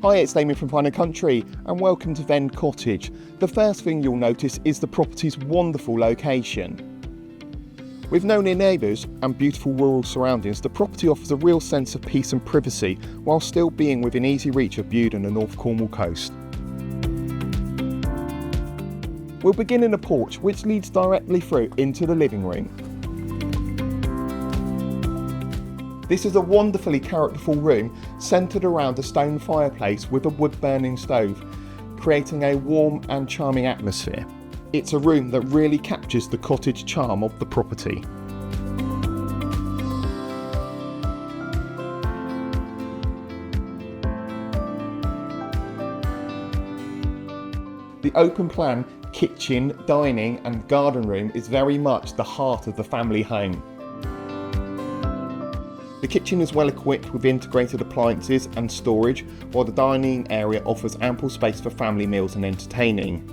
Hi, it's Damien from Pine & Country and welcome to Venn Cottage. The first thing you'll notice is the property's wonderful location. With no near neighbours and beautiful rural surroundings, the property offers a real sense of peace and privacy while still being within easy reach of Bude and the North Cornwall coast. We'll begin in a porch which leads directly through into the living room. This is a wonderfully characterful room centred around a stone fireplace with a wood-burning stove, creating a warm and charming atmosphere. It's a room that really captures the cottage charm of the property. The open plan kitchen, dining and garden room is very much the heart of the family home. The kitchen is well equipped with integrated appliances and storage, while the dining area offers ample space for family meals and entertaining.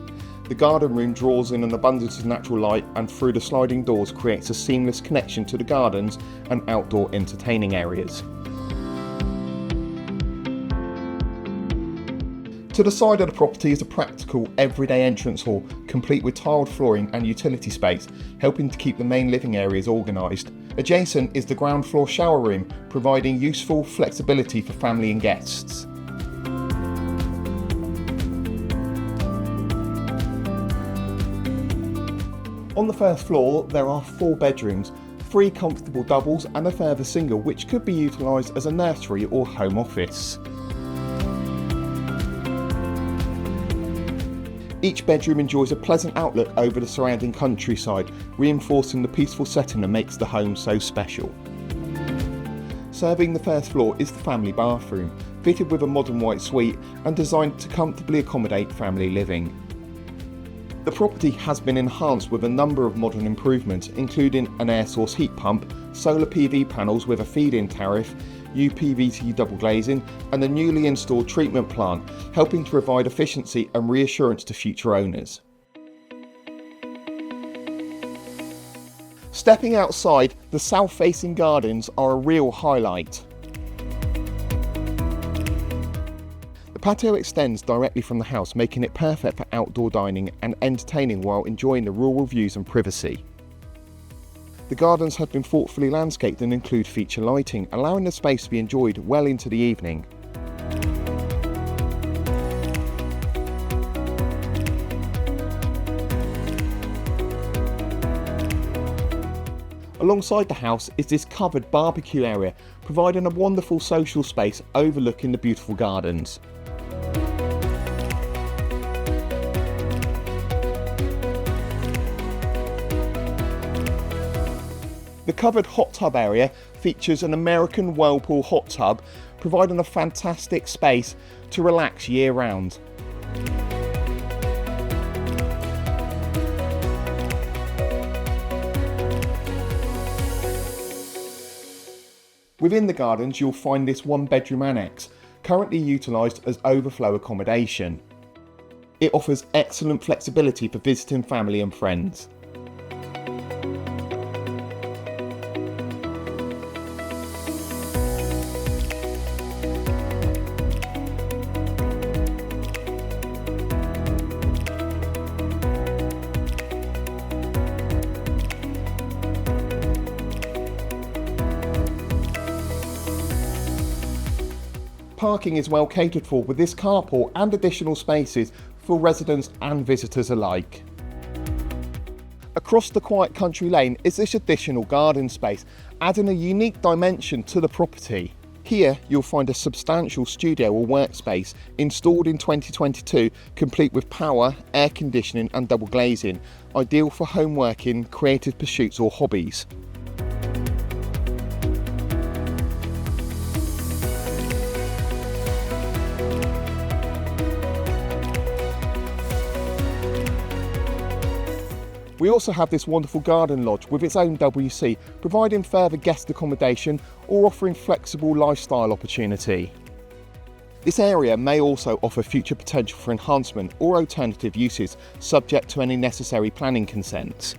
The garden room draws in an abundance of natural light and through the sliding doors creates a seamless connection to the gardens and outdoor entertaining areas. To the side of the property is a practical everyday entrance hall, complete with tiled flooring and utility space, helping to keep the main living areas organised. Adjacent is the ground floor shower room, providing useful flexibility for family and guests. On the first floor there are 4 bedrooms, 3 comfortable doubles and a further single which could be utilised as a nursery or home office. Each bedroom enjoys a pleasant outlook over the surrounding countryside, reinforcing the peaceful setting that makes the home so special. Serving the first floor is the family bathroom, fitted with a modern white suite and designed to comfortably accommodate family living. The property has been enhanced with a number of modern improvements, including an air source heat pump, solar PV panels with a feed-in tariff, UPVC double glazing and a newly installed treatment plant, helping to provide efficiency and reassurance to future owners. Stepping outside, the south-facing gardens are a real highlight. The patio extends directly from the house, making it perfect for outdoor dining and entertaining while enjoying the rural views and privacy. The gardens have been thoughtfully landscaped and include feature lighting, allowing the space to be enjoyed well into the evening. Alongside the house is this covered barbecue area, providing a wonderful social space overlooking the beautiful gardens. The covered hot tub area features an American whirlpool hot tub, providing a fantastic space to relax year round. Within the gardens you'll find this 1-bedroom annexe, currently utilised as overflow accommodation. It offers excellent flexibility for visiting family and friends. Parking is well catered for with this carport and additional spaces for residents and visitors alike. Across the quiet country lane is this additional garden space, adding a unique dimension to the property. Here you'll find a substantial studio or workspace installed in 2022, complete with power, air conditioning and double glazing, ideal for home working, creative pursuits or hobbies. We also have this wonderful garden lodge with its own WC, providing further guest accommodation or offering flexible lifestyle opportunity. This area may also offer future potential for enhancement or alternative uses, subject to any necessary planning consents.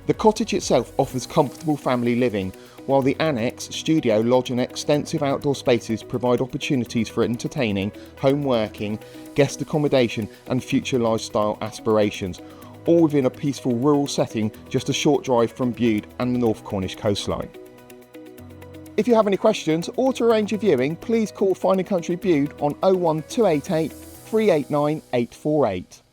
The cottage itself offers comfortable family living, while the annexe, studio, lodge and extensive outdoor spaces provide opportunities for entertaining, home working, guest accommodation and future lifestyle aspirations, all within a peaceful rural setting just a short drive from Bude and the North Cornish coastline. If you have any questions or to arrange a viewing, please call Fine & Country Bude on 01288 389 848.